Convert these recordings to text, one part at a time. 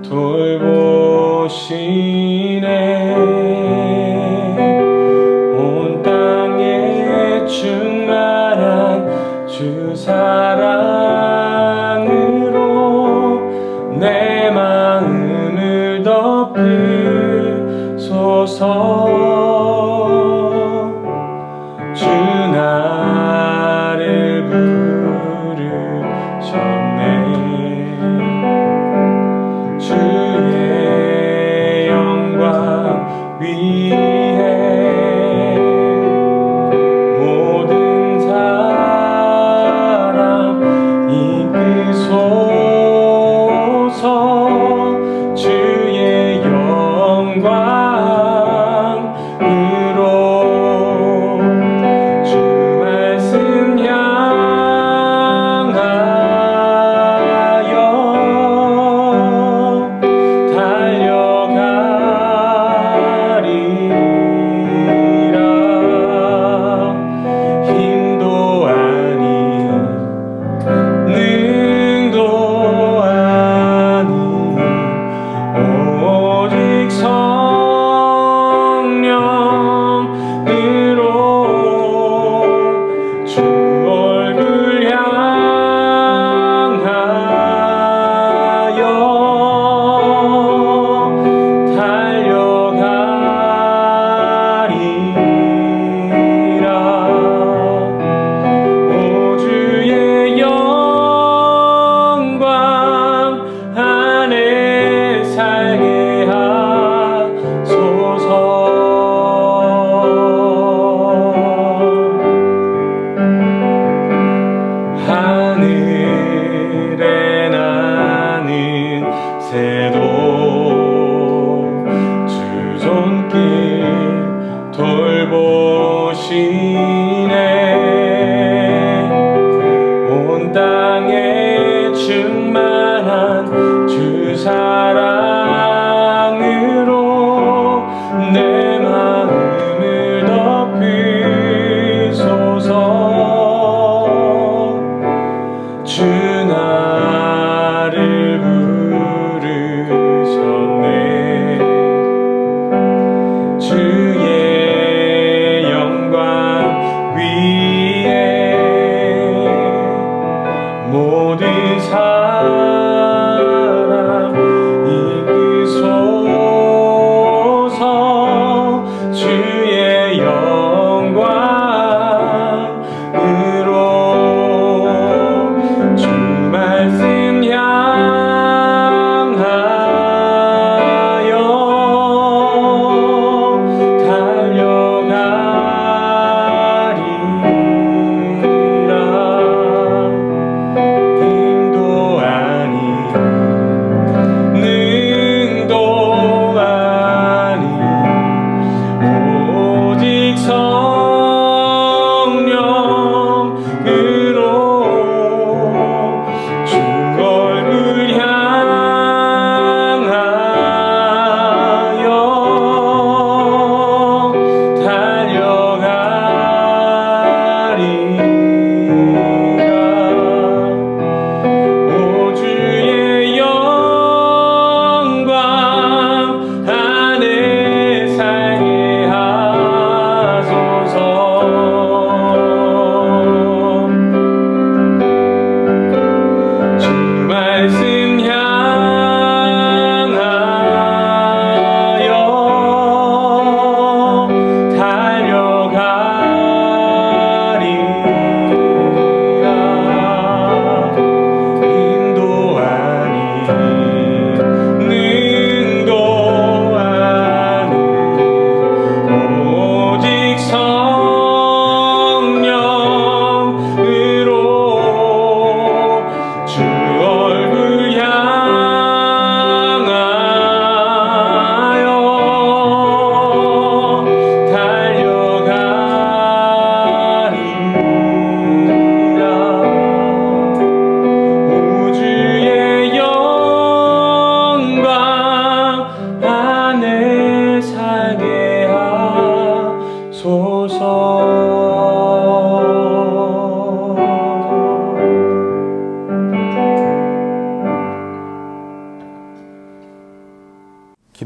돌보시네. 온 땅에 충만한 주 사랑으로 내 마음을 덮으소서. 주 나를 부르셨네. 주의 영광 위에 모든 사람 이끄소서. 주의 영광으로 주 말씀 향하여 달려가리라. 힘도 아닌 능도 아닌 오직 성령으로 주 얼굴 향하여 달려가리라. 오 주의 영광 안에 살게 하소서. 하늘에 나는 새도 주 손길 돌보시네. 온 땅에 충만한 주 사랑으로 내 마음을 덮으소서. 주 나를 부르셨네. 주의 영광 위에 모든 사람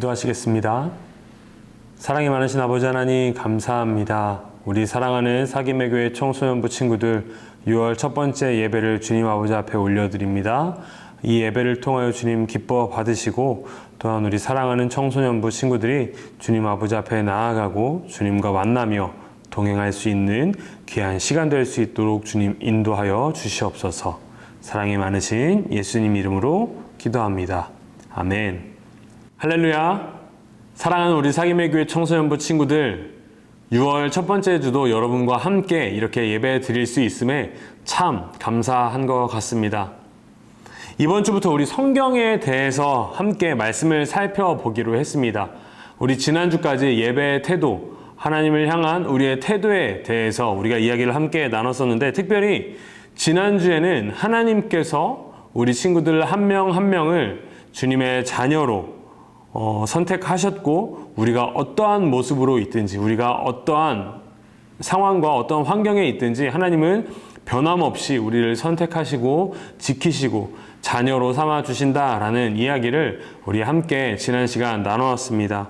기도하시겠습니다. 사랑이 많으신 아버지 하나님 감사합니다. 우리 사랑하는 사김의 교회 청소년부 친구들 6월 첫 번째 예배를 주님 아버지 앞에 올려드립니다. 이 예배를 통하여 주님 기뻐 받으시고 또한 우리 사랑하는 청소년부 친구들이 주님 아버지 앞에 나아가고 주님과 만나며 동행할 수 있는 귀한 시간 될 수 있도록 주님 인도하여 주시옵소서. 사랑이 많으신 예수님 이름으로 기도합니다. 아멘. 할렐루야. 사랑하는 우리 사김의 교회 청소년부 친구들, 6월 첫 번째 주도 여러분과 함께 이렇게 예배 드릴 수 있음에 참 감사한 것 같습니다. 이번 주부터 우리 성경에 대해서 함께 말씀을 살펴보기로 했습니다. 우리 지난주까지 예배의 태도, 하나님을 향한 우리의 태도에 대해서 우리가 이야기를 함께 나눴었는데, 특별히 지난주에는 하나님께서 우리 친구들 한 명 한 명을 주님의 자녀로 선택하셨고, 우리가 어떠한 모습으로 있든지, 우리가 어떠한 상황과 어떠한 환경에 있든지 하나님은 변함없이 우리를 선택하시고 지키시고 자녀로 삼아주신다라는 이야기를 우리 함께 지난 시간 나누었습니다.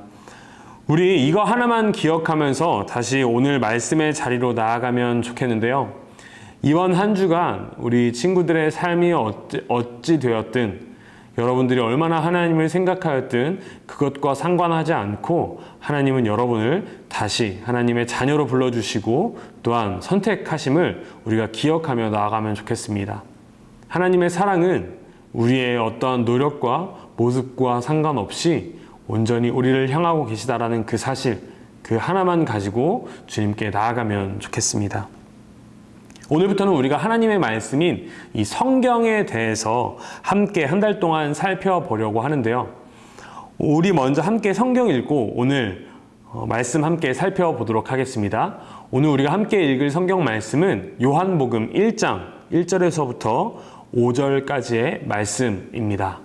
우리 이거 하나만 기억하면서 다시 오늘 말씀의 자리로 나아가면 좋겠는데요. 이번 한 주간 우리 친구들의 삶이 어찌 되었든, 여러분들이 얼마나 하나님을 생각하였든 그것과 상관하지 않고 하나님은 여러분을 다시 하나님의 자녀로 불러주시고 또한 선택하심을 우리가 기억하며 나아가면 좋겠습니다. 하나님의 사랑은 우리의 어떠한 노력과 모습과 상관없이 온전히 우리를 향하고 계시다라는 그 사실, 그 하나만 가지고 주님께 나아가면 좋겠습니다. 오늘부터는 우리가 하나님의 말씀인 이 성경에 대해서 함께 한 달 동안 살펴보려고 하는데요. 우리 먼저 함께 성경 읽고 오늘 말씀 함께 살펴보도록 하겠습니다. 오늘 우리가 함께 읽을 성경 말씀은 요한복음 1장 1절에서부터 5절까지의 말씀입니다.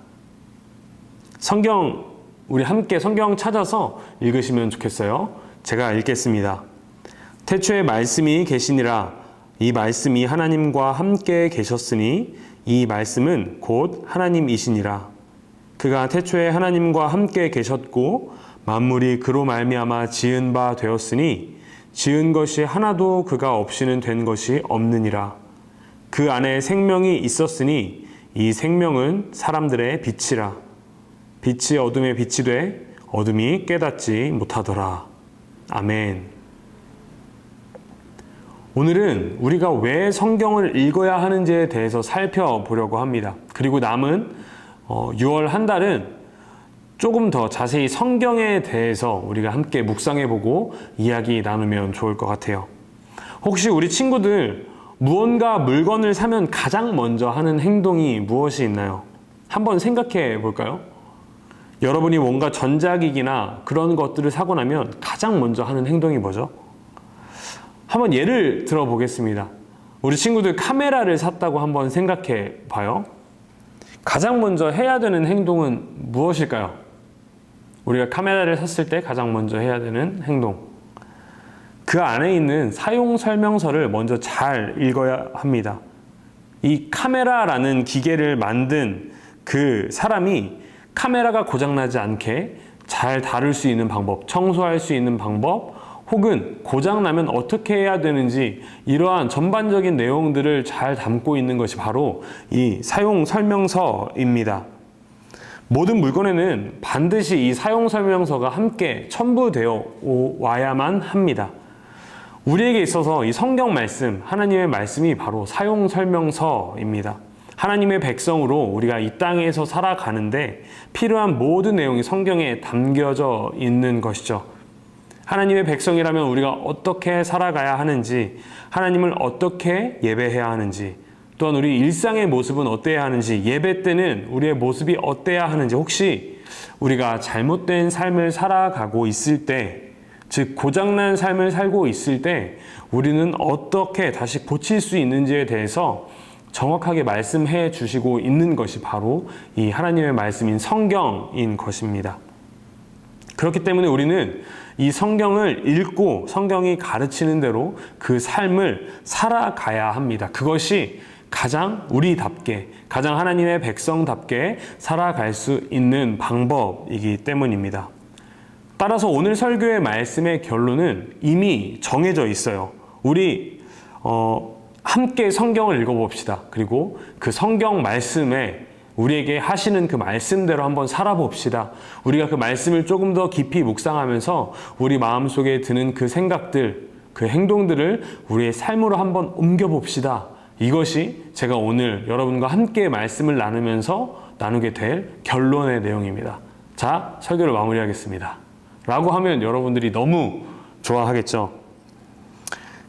우리 함께 성경 찾아서 읽으시면 좋겠어요. 제가 읽겠습니다. 태초에 말씀이 계시니라. 이 말씀이 하나님과 함께 계셨으니 이 말씀은 곧 하나님이시니라. 그가 태초에 하나님과 함께 계셨고 만물이 그로 말미암아 지은 바 되었으니 지은 것이 하나도 그가 없이는 된 것이 없느니라. 그 안에 생명이 있었으니 이 생명은 사람들의 빛이라. 빛이 어둠에 빛이 돼 어둠이 깨닫지 못하더라. 아멘. 오늘은 우리가 왜 성경을 읽어야 하는지에 대해서 살펴보려고 합니다. 그리고 남은 6월 한 달은 조금 더 자세히 성경에 대해서 우리가 함께 묵상해보고 이야기 나누면 좋을 것 같아요. 혹시 우리 친구들 무언가 물건을 사면 가장 먼저 하는 행동이 무엇이 있나요? 한번 생각해 볼까요? 여러분이 뭔가 전자기기나 그런 것들을 사고 나면 가장 먼저 하는 행동이 뭐죠? 한번 예를 들어 보겠습니다. 우리 친구들 카메라를 샀다고 한번 생각해 봐요. 가장 먼저 해야 되는 행동은 무엇일까요? 우리가 카메라를 샀을 때 가장 먼저 해야 되는 행동. 그 안에 있는 사용 설명서를 먼저 잘 읽어야 합니다. 이 카메라라는 기계를 만든 그 사람이 카메라가 고장나지 않게 잘 다룰 수 있는 방법, 청소할 수 있는 방법, 혹은 고장나면 어떻게 해야 되는지 이러한 전반적인 내용들을 잘 담고 있는 것이 바로 이 사용 설명서입니다. 모든 물건에는 반드시 이 사용 설명서가 함께 첨부되어 와야만 합니다. 우리에게 있어서 이 성경 말씀, 하나님의 말씀이 바로 사용 설명서입니다. 하나님의 백성으로 우리가 이 땅에서 살아가는데 필요한 모든 내용이 성경에 담겨져 있는 것이죠. 하나님의 백성이라면 우리가 어떻게 살아가야 하는지, 하나님을 어떻게 예배해야 하는지, 또한 우리 일상의 모습은 어때야 하는지, 예배 때는 우리의 모습이 어때야 하는지, 혹시 우리가 잘못된 삶을 살아가고 있을 때, 즉 고장난 삶을 살고 있을 때 우리는 어떻게 다시 고칠 수 있는지에 대해서 정확하게 말씀해 주시고 있는 것이 바로 이 하나님의 말씀인 성경인 것입니다. 그렇기 때문에 우리는 이 성경을 읽고 성경이 가르치는 대로 그 삶을 살아가야 합니다. 그것이 가장 우리답게, 가장 하나님의 백성답게 살아갈 수 있는 방법이기 때문입니다. 따라서 오늘 설교의 말씀의 결론은 이미 정해져 있어요. 우리 함께 성경을 읽어봅시다. 그리고 그 성경 말씀에 우리에게 하시는 그 말씀대로 한번 살아봅시다. 우리가 그 말씀을 조금 더 깊이 묵상하면서 우리 마음속에 드는 그 생각들, 그 행동들을 우리의 삶으로 한번 옮겨봅시다. 이것이 제가 오늘 여러분과 함께 말씀을 나누면서 나누게 될 결론의 내용입니다. 자, 설교를 마무리하겠습니다. 라고 하면 여러분들이 너무 좋아하겠죠.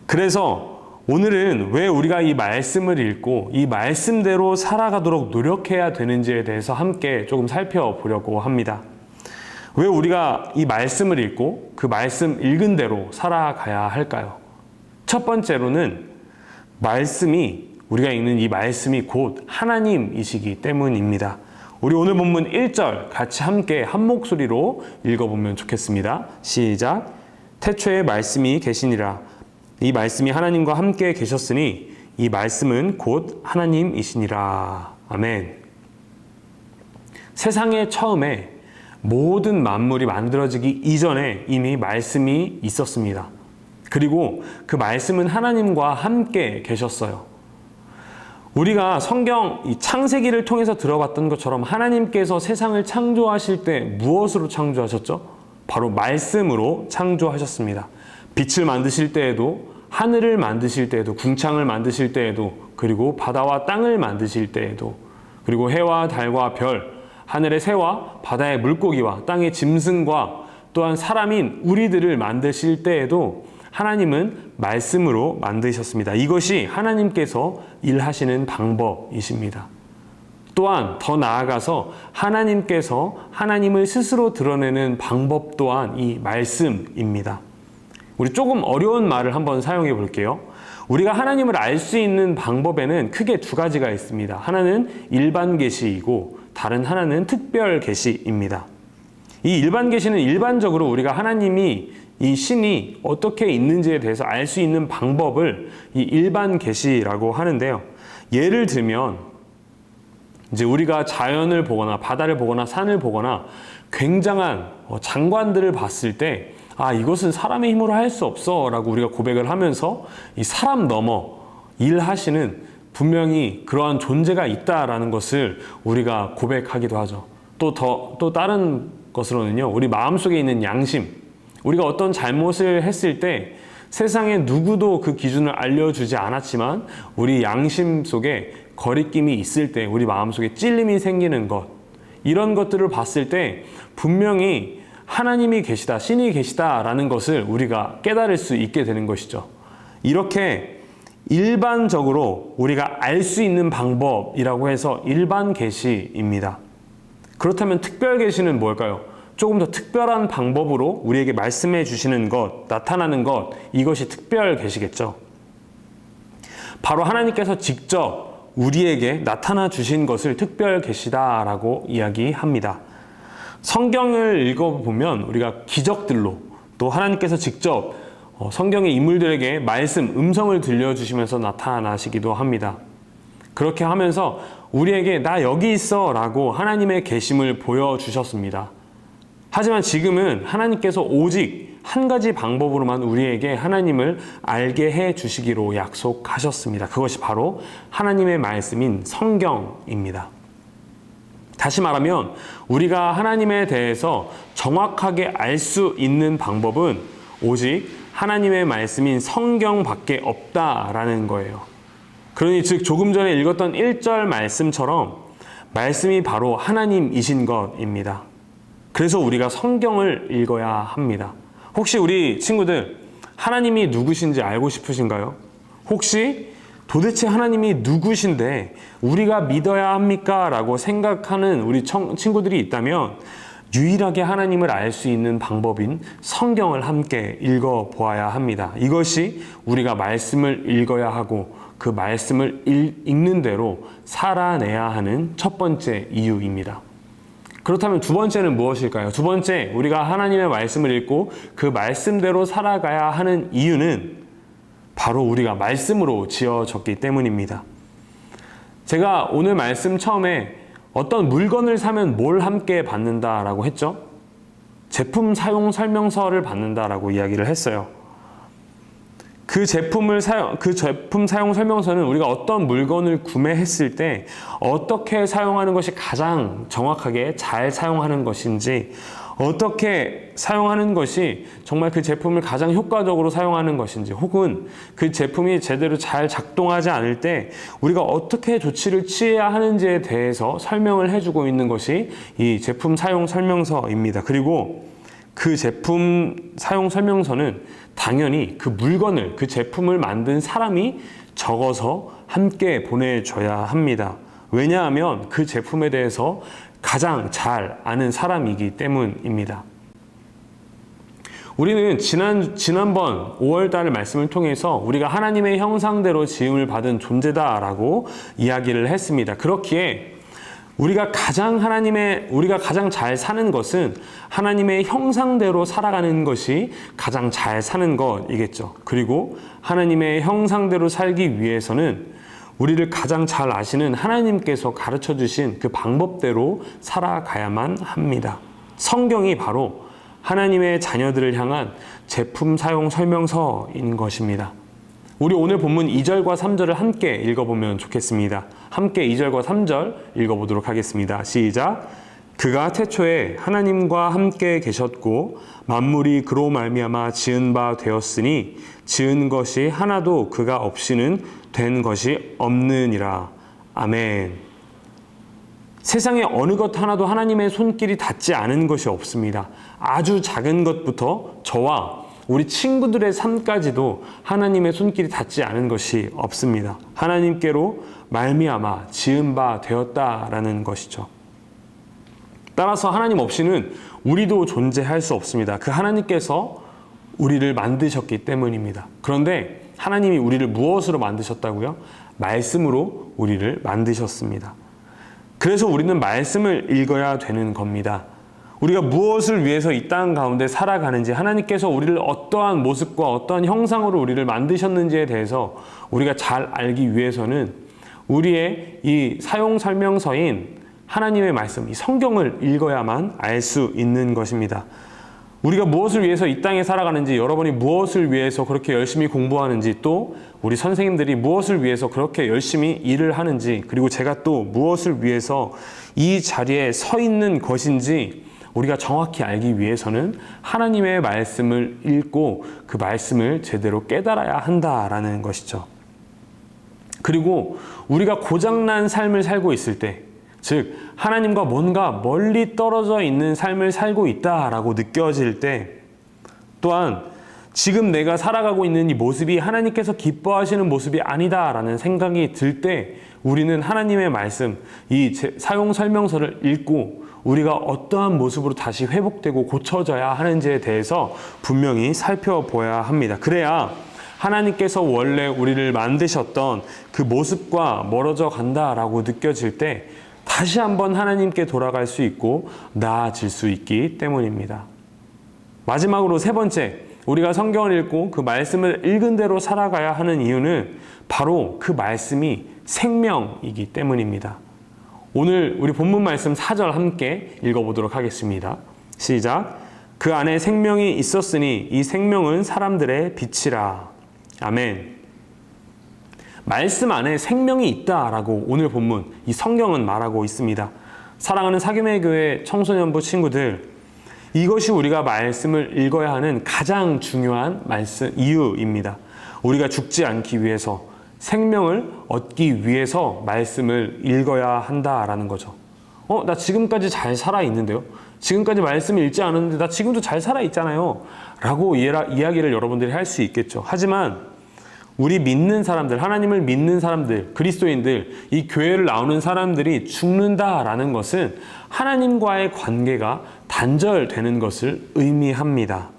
그래서 오늘은 왜 우리가 이 말씀을 읽고 이 말씀대로 살아가도록 노력해야 되는지에 대해서 함께 조금 살펴보려고 합니다. 왜 우리가 이 말씀을 읽고 그 말씀 읽은 대로 살아가야 할까요? 첫 번째로는 우리가 읽는 이 말씀이 곧 하나님이시기 때문입니다. 우리 오늘 본문 1절 같이 함께 한 목소리로 읽어보면 좋겠습니다. 시작. 태초에 말씀이 계시니라. 이 말씀이 하나님과 함께 계셨으니 이 말씀은 곧 하나님이시니라. 아멘. 세상의 처음에 모든 만물이 만들어지기 이전에 이미 말씀이 있었습니다. 그리고 그 말씀은 하나님과 함께 계셨어요. 우리가 성경 이 창세기를 통해서 들어봤던 것처럼 하나님께서 세상을 창조하실 때 무엇으로 창조하셨죠? 바로 말씀으로 창조하셨습니다. 빛을 만드실 때에도, 하늘을 만드실 때에도, 궁창을 만드실 때에도, 그리고 바다와 땅을 만드실 때에도, 그리고 해와 달과 별, 하늘의 새와 바다의 물고기와 땅의 짐승과 또한 사람인 우리들을 만드실 때에도 하나님은 말씀으로 만드셨습니다. 이것이 하나님께서 일하시는 방법이십니다. 또한 더 나아가서 하나님께서 하나님을 스스로 드러내는 방법 또한 이 말씀입니다. 우리 조금 어려운 말을 한번 사용해 볼게요. 우리가 하나님을 알 수 있는 방법에는 크게 두 가지가 있습니다. 하나는 일반 계시이고 다른 하나는 특별 계시입니다. 이 일반 계시는 일반적으로 우리가 하나님이 이 신이 어떻게 있는지에 대해서 알 수 있는 방법을 이 일반 계시라고 하는데요. 예를 들면 이제 우리가 자연을 보거나 바다를 보거나 산을 보거나 굉장한 장관들을 봤을 때 이것은 사람의 힘으로 할 수 없어 라고 우리가 고백을 하면서 이 사람 넘어 일하시는 분명히 그러한 존재가 있다라는 것을 우리가 고백하기도 하죠. 또 다른 것으로는요, 우리 마음속에 있는 양심, 우리가 어떤 잘못을 했을 때 세상에 누구도 그 기준을 알려주지 않았지만 우리 양심 속에 거리낌이 있을 때, 우리 마음속에 찔림이 생기는 것, 이런 것들을 봤을 때 분명히 하나님이 계시다, 신이 계시다라는 것을 우리가 깨달을 수 있게 되는 것이죠. 이렇게 일반적으로 우리가 알 수 있는 방법이라고 해서 일반 계시입니다. 그렇다면 특별 계시는 뭘까요? 조금 더 특별한 방법으로 우리에게 말씀해 주시는 것, 나타나는 것, 이것이 특별 계시겠죠. 바로 하나님께서 직접 우리에게 나타나 주신 것을 특별 계시다라고 이야기합니다. 성경을 읽어보면 우리가 기적들로, 또 하나님께서 직접 성경의 인물들에게 음성을 들려주시면서 나타나시기도 합니다. 그렇게 하면서 우리에게 나 여기 있어 라고 하나님의 계심을 보여주셨습니다. 하지만 지금은 하나님께서 오직 한 가지 방법으로만 우리에게 하나님을 알게 해 주시기로 약속하셨습니다. 그것이 바로 하나님의 말씀인 성경입니다. 다시 말하면 우리가 하나님에 대해서 정확하게 알 수 있는 방법은 오직 하나님의 말씀인 성경밖에 없다라는 거예요. 그러니 즉 조금 전에 읽었던 1절 말씀처럼 말씀이 바로 하나님이신 것입니다. 그래서 우리가 성경을 읽어야 합니다. 혹시 우리 친구들 하나님이 누구신지 알고 싶으신가요? 혹시 도대체 하나님이 누구신데 우리가 믿어야 합니까? 라고 생각하는 우리 친구들이 있다면 유일하게 하나님을 알 수 있는 방법인 성경을 함께 읽어보아야 합니다. 이것이 우리가 말씀을 읽어야 하고 그 말씀을 읽는 대로 살아내야 하는 첫 번째 이유입니다. 그렇다면 두 번째는 무엇일까요? 두 번째, 우리가 하나님의 말씀을 읽고 그 말씀대로 살아가야 하는 이유는 바로 우리가 말씀으로 지어졌기 때문입니다. 제가 오늘 말씀 처음에 어떤 물건을 사면 뭘 함께 받는다라고 했죠? 제품 사용 설명서를 받는다라고 이야기를 했어요. 그 제품 사용 설명서는 우리가 어떤 물건을 구매했을 때 어떻게 사용하는 것이 가장 정확하게 잘 사용하는 것인지, 어떻게 사용하는 것이 정말 그 제품을 가장 효과적으로 사용하는 것인지, 혹은 그 제품이 제대로 잘 작동하지 않을 때 우리가 어떻게 조치를 취해야 하는지에 대해서 설명을 해주고 있는 것이 이 제품 사용 설명서입니다. 그리고 그 제품 사용 설명서는 당연히 그 물건을, 그 제품을 만든 사람이 적어서 함께 보내줘야 합니다. 왜냐하면 그 제품에 대해서 가장 잘 아는 사람이기 때문입니다. 우리는 지난번 5월달 말씀을 통해서 우리가 하나님의 형상대로 지음을 받은 존재다라고 이야기를 했습니다. 그렇기에 우리가 가장 잘 사는 것은 하나님의 형상대로 살아가는 것이 가장 잘 사는 것이겠죠. 그리고 하나님의 형상대로 살기 위해서는 우리를 가장 잘 아시는 하나님께서 가르쳐 주신 그 방법대로 살아가야만 합니다. 성경이 바로 하나님의 자녀들을 향한 제품 사용 설명서인 것입니다. 우리 오늘 본문 2절과 3절을 함께 읽어보면 좋겠습니다. 함께 2절과 3절 읽어보도록 하겠습니다. 시작. 그가 태초에 하나님과 함께 계셨고 만물이 그로 말미암아 지은 바 되었으니 지은 것이 하나도 그가 없이는 된 것이 없느니라. 아멘. 세상에 어느 것 하나도 하나님의 손길이 닿지 않은 것이 없습니다. 아주 작은 것부터 저와 우리 친구들의 삶까지도 하나님의 손길이 닿지 않은 것이 없습니다. 하나님께로 말미암아 지은 바 되었다라는 것이죠. 따라서 하나님 없이는 우리도 존재할 수 없습니다. 그 하나님께서 우리를 만드셨기 때문입니다. 그런데 하나님이 우리를 무엇으로 만드셨다고요? 말씀으로 우리를 만드셨습니다. 그래서 우리는 말씀을 읽어야 되는 겁니다. 우리가 무엇을 위해서 이 땅 가운데 살아가는지, 하나님께서 우리를 어떠한 모습과 어떠한 형상으로 우리를 만드셨는지에 대해서 우리가 잘 알기 위해서는 우리의 이 사용 설명서인 하나님의 말씀, 이 성경을 읽어야만 알 수 있는 것입니다. 우리가 무엇을 위해서 이 땅에 살아가는지, 여러분이 무엇을 위해서 그렇게 열심히 공부하는지, 또 우리 선생님들이 무엇을 위해서 그렇게 열심히 일을 하는지, 그리고 제가 또 무엇을 위해서 이 자리에 서 있는 것인지 우리가 정확히 알기 위해서는 하나님의 말씀을 읽고 그 말씀을 제대로 깨달아야 한다라는 것이죠. 그리고 우리가 고장난 삶을 살고 있을 때, 즉 하나님과 뭔가 멀리 떨어져 있는 삶을 살고 있다라고 느껴질 때, 또한 지금 내가 살아가고 있는 이 모습이 하나님께서 기뻐하시는 모습이 아니다라는 생각이 들 때 우리는 하나님의 말씀, 이 사용 설명서를 읽고 우리가 어떠한 모습으로 다시 회복되고 고쳐져야 하는지에 대해서 분명히 살펴보아야 합니다. 그래야 하나님께서 원래 우리를 만드셨던 그 모습과 멀어져 간다라고 느껴질 때 다시 한번 하나님께 돌아갈 수 있고 나아질 수 있기 때문입니다. 마지막으로 세 번째, 우리가 성경을 읽고 그 말씀을 읽은 대로 살아가야 하는 이유는 바로 그 말씀이 생명이기 때문입니다. 오늘 우리 본문 말씀 4절 함께 읽어보도록 하겠습니다. 시작. 그 안에 생명이 있었으니 이 생명은 사람들의 빛이라. 아멘. 말씀 안에 생명이 있다라고 오늘 본문 이 성경은 말하고 있습니다. 사랑하는 사귐의 교회 청소년부 친구들, 이것이 우리가 말씀을 읽어야 하는 가장 중요한 이유입니다. 우리가 죽지 않기 위해서, 생명을 얻기 위해서 말씀을 읽어야 한다라는 거죠. 나 지금까지 잘 살아있는데요? 지금까지 말씀을 읽지 않았는데 나 지금도 잘 살아있잖아요. 라고 이야기를 여러분들이 할 수 있겠죠. 하지만 우리 믿는 사람들, 하나님을 믿는 사람들, 그리스도인들, 이 교회를 나오는 사람들이 죽는다라는 것은 하나님과의 관계가 단절되는 것을 의미합니다.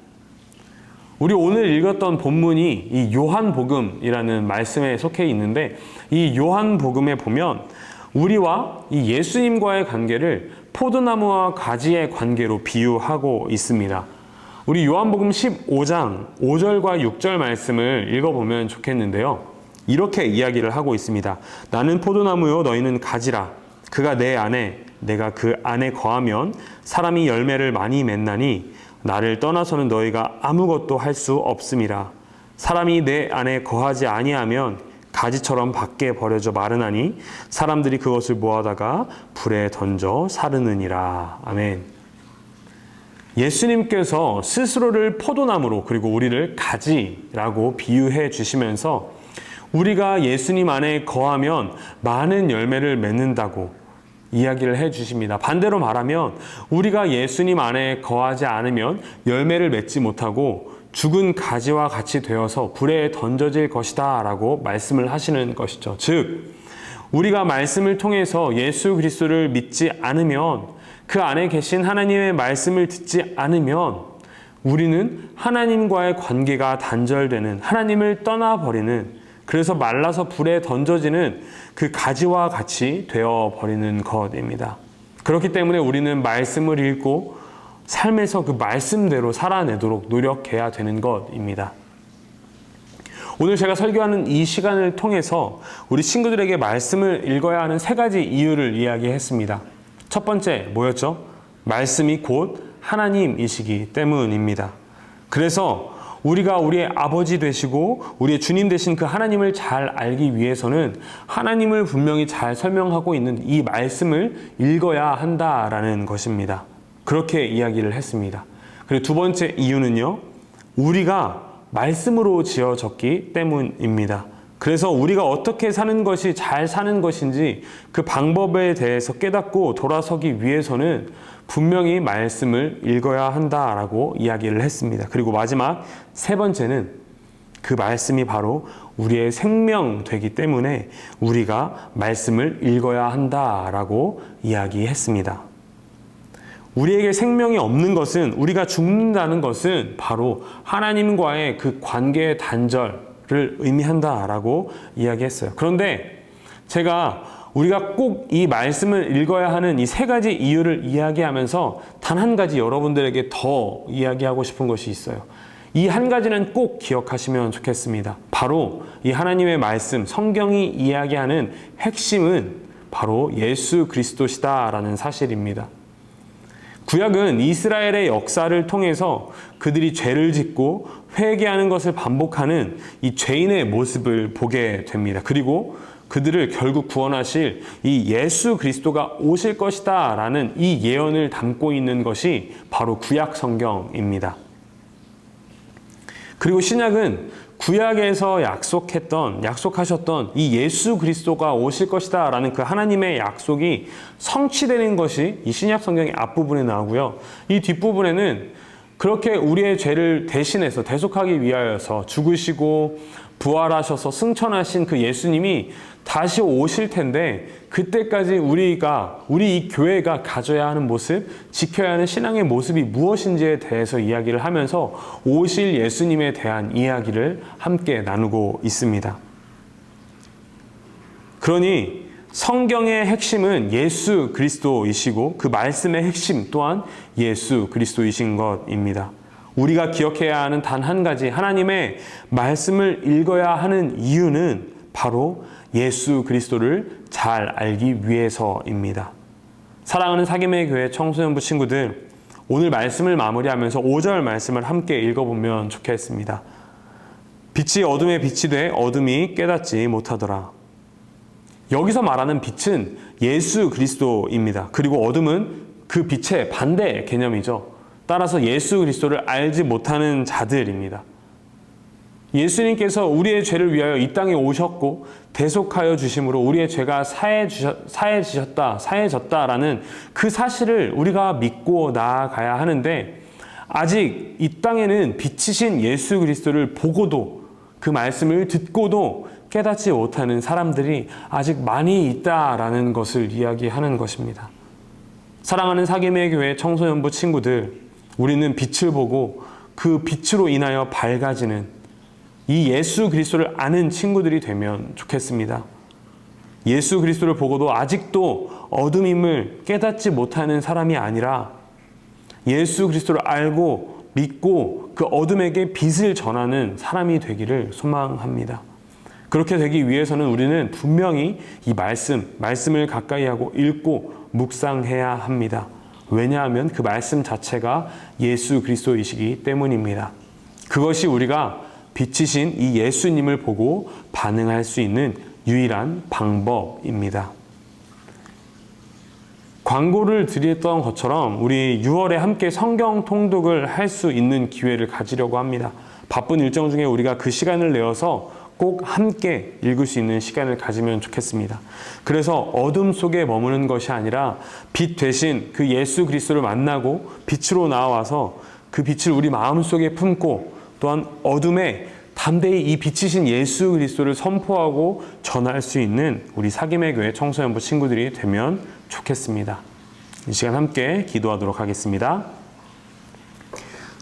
우리 오늘 읽었던 본문이 이 요한복음이라는 말씀에 속해 있는데, 이 요한복음에 보면 우리와 이 예수님과의 관계를 포도나무와 가지의 관계로 비유하고 있습니다. 우리 요한복음 15장 5절과 6절 말씀을 읽어보면 좋겠는데요. 이렇게 이야기를 하고 있습니다. 나는 포도나무요 너희는 가지라. 그가 내 안에 내가 그 안에 거하면 사람이 열매를 많이 맺나니 나를 떠나서는 너희가 아무것도 할 수 없음이라. 사람이 내 안에 거하지 아니하면 가지처럼 밖에 버려져 마르나니 사람들이 그것을 모아다가 불에 던져 사르느니라. 아멘. 예수님께서 스스로를 포도나무로 그리고 우리를 가지라고 비유해 주시면서 우리가 예수님 안에 거하면 많은 열매를 맺는다고 이야기를 해 주십니다. 반대로 말하면 우리가 예수님 안에 거하지 않으면 열매를 맺지 못하고 죽은 가지와 같이 되어서 불에 던져질 것이다 라고 말씀을 하시는 것이죠. 즉 우리가 말씀을 통해서 예수 그리스도를 믿지 않으면, 그 안에 계신 하나님의 말씀을 듣지 않으면 우리는 하나님과의 관계가 단절되는, 하나님을 떠나버리는, 그래서 말라서 불에 던져지는 그 가지와 같이 되어버리는 것입니다. 그렇기 때문에 우리는 말씀을 읽고 삶에서 그 말씀대로 살아내도록 노력해야 되는 것입니다. 오늘 제가 설교하는 이 시간을 통해서 우리 친구들에게 말씀을 읽어야 하는 3가지 이유를 이야기했습니다. 첫 번째 뭐였죠? 말씀이 곧 하나님이시기 때문입니다. 그래서 우리가 우리의 아버지 되시고 우리의 주님 되신 그 하나님을 잘 알기 위해서는 하나님을 분명히 잘 설명하고 있는 이 말씀을 읽어야 한다라는 것입니다. 그렇게 이야기를 했습니다. 그리고 두 번째 이유는요, 우리가 말씀으로 지어졌기 때문입니다. 그래서 우리가 어떻게 사는 것이 잘 사는 것인지 그 방법에 대해서 깨닫고 돌아서기 위해서는 분명히 말씀을 읽어야 한다라고 이야기를 했습니다. 그리고 마지막 3번째는 그 말씀이 바로 우리의 생명 되기 때문에 우리가 말씀을 읽어야 한다라고 이야기했습니다. 우리에게 생명이 없는 것은, 우리가 죽는다는 것은 바로 하나님과의 그 관계의 단절을 의미한다라고 이야기했어요. 그런데 제가 우리가 꼭 이 말씀을 읽어야 하는 이 3가지 이유를 이야기하면서 단 한 가지 여러분들에게 더 이야기하고 싶은 것이 있어요. 이 한 가지는 꼭 기억하시면 좋겠습니다. 바로 이 하나님의 말씀, 성경이 이야기하는 핵심은 바로 예수 그리스도시다라는 사실입니다. 구약은 이스라엘의 역사를 통해서 그들이 죄를 짓고 회개하는 것을 반복하는 이 죄인의 모습을 보게 됩니다. 그리고 그들을 결국 구원하실 이 예수 그리스도가 오실 것이다 라는 이 예언을 담고 있는 것이 바로 구약 성경입니다. 그리고 신약은 구약에서 약속하셨던 이 예수 그리스도가 오실 것이다 라는 그 하나님의 약속이 성취되는 것이 이 신약 성경의 앞부분에 나오고요. 이 뒷부분에는 그렇게 우리의 죄를 대신해서 대속하기 위하여서 죽으시고 부활하셔서 승천하신 그 예수님이 다시 오실 텐데 그때까지 우리 이 교회가 가져야 하는 모습, 지켜야 하는 신앙의 모습이 무엇인지에 대해서 이야기를 하면서 오실 예수님에 대한 이야기를 함께 나누고 있습니다. 그러니 성경의 핵심은 예수 그리스도이시고 그 말씀의 핵심 또한 예수 그리스도이신 것입니다. 우리가 기억해야 하는 단 한 가지, 하나님의 말씀을 읽어야 하는 이유는 바로 예수 그리스도를 잘 알기 위해서입니다. 사랑하는 사김의 교회 청소년부 친구들, 오늘 말씀을 마무리하면서 5절 말씀을 함께 읽어보면 좋겠습니다. 빛이 어둠에 빛이 돼 어둠이 깨닫지 못하더라. 여기서 말하는 빛은 예수 그리스도입니다. 그리고 어둠은 그 빛의 반대 개념이죠. 따라서 예수 그리스도를 알지 못하는 자들입니다. 예수님께서 우리의 죄를 위하여 이 땅에 오셨고 대속하여 주심으로 우리의 죄가 사해졌다라는 그 사실을 우리가 믿고 나아가야 하는데, 아직 이 땅에는 빛이신 예수 그리스도를 보고도 그 말씀을 듣고도 깨닫지 못하는 사람들이 아직 많이 있다라는 것을 이야기하는 것입니다. 사랑하는 사김의 교회 청소년부 친구들, 우리는 빛을 보고 그 빛으로 인하여 밝아지는 이 예수 그리스도를 아는 친구들이 되면 좋겠습니다. 예수 그리스도를 보고도 아직도 어둠임을 깨닫지 못하는 사람이 아니라 예수 그리스도를 알고 믿고 그 어둠에게 빛을 전하는 사람이 되기를 소망합니다. 그렇게 되기 위해서는 우리는 분명히 이 말씀을 가까이 하고 읽고 묵상해야 합니다. 왜냐하면 그 말씀 자체가 예수 그리스도이시기 때문입니다. 그것이 우리가 빛이신 이 예수님을 보고 반응할 수 있는 유일한 방법입니다. 광고를 드렸던 것처럼 우리 6월에 함께 성경 통독을 할 수 있는 기회를 가지려고 합니다. 바쁜 일정 중에 우리가 그 시간을 내어서 꼭 함께 읽을 수 있는 시간을 가지면 좋겠습니다. 그래서 어둠 속에 머무는 것이 아니라 빛 대신 그 예수 그리스도를 만나고 빛으로 나와서 그 빛을 우리 마음속에 품고 또한 어둠에 담대히 이 빛이신 예수 그리스도를 선포하고 전할 수 있는 우리 사김의 교회 청소년부 친구들이 되면 좋겠습니다. 이 시간 함께 기도하도록 하겠습니다.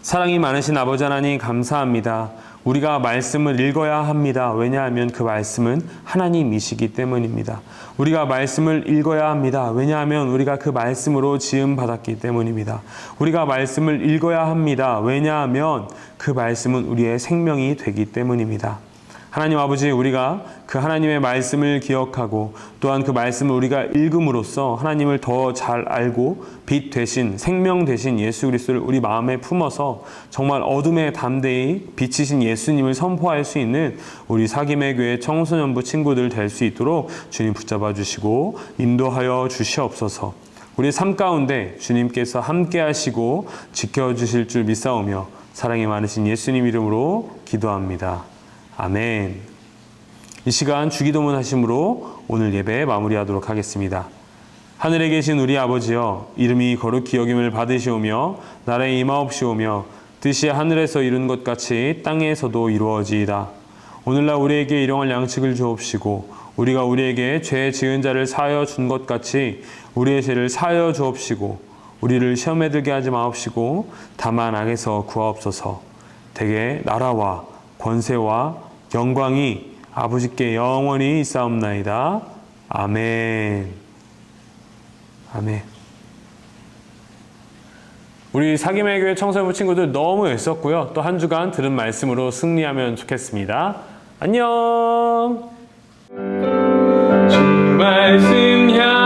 사랑이 많으신 아버지 하나님 감사합니다. 우리가 말씀을 읽어야 합니다. 왜냐하면 그 말씀은 하나님이시기 때문입니다. 우리가 말씀을 읽어야 합니다. 왜냐하면 우리가 그 말씀으로 지음받았기 때문입니다. 우리가 말씀을 읽어야 합니다. 왜냐하면 그 말씀은 우리의 생명이 되기 때문입니다. 하나님 아버지, 우리가 그 하나님의 말씀을 기억하고 또한 그 말씀을 우리가 읽음으로써 하나님을 더 잘 알고 빛 되신 생명 되신 예수 그리스도를 우리 마음에 품어서 정말 어둠에 담대히 빛이신 예수님을 선포할 수 있는 우리 사김의 교회 청소년부 친구들 될 수 있도록 주님 붙잡아 주시고 인도하여 주시옵소서. 우리 삶 가운데 주님께서 함께 하시고 지켜주실 줄 믿사오며 사랑이 많으신 예수님 이름으로 기도합니다. 아멘. 이 시간 주기도문 하심으로 오늘 예배 마무리하도록 하겠습니다. 하늘에 계신 우리 아버지여, 이름이 거룩히 여김을 받으시오며 나라에 임하옵시오며 뜻이 하늘에서 이룬 것 같이 땅에서도 이루어지이다. 오늘날 우리에게 일용할 양식을 주옵시고 우리가 우리에게 죄 지은 자를 사하여 준 것 같이 우리의 죄를 사하여 주옵시고 우리를 시험에 들게 하지 마옵시고 다만 악에서 구하옵소서. 대개 나라와 권세와 영광이 아버지께 영원히 있사옵나이다. 아멘. 아멘. 우리 사김의 교회 청소년부 친구들 너무 애썼고요. 또 한 주간 들은 말씀으로 승리하면 좋겠습니다. 안녕. 주 말씀 향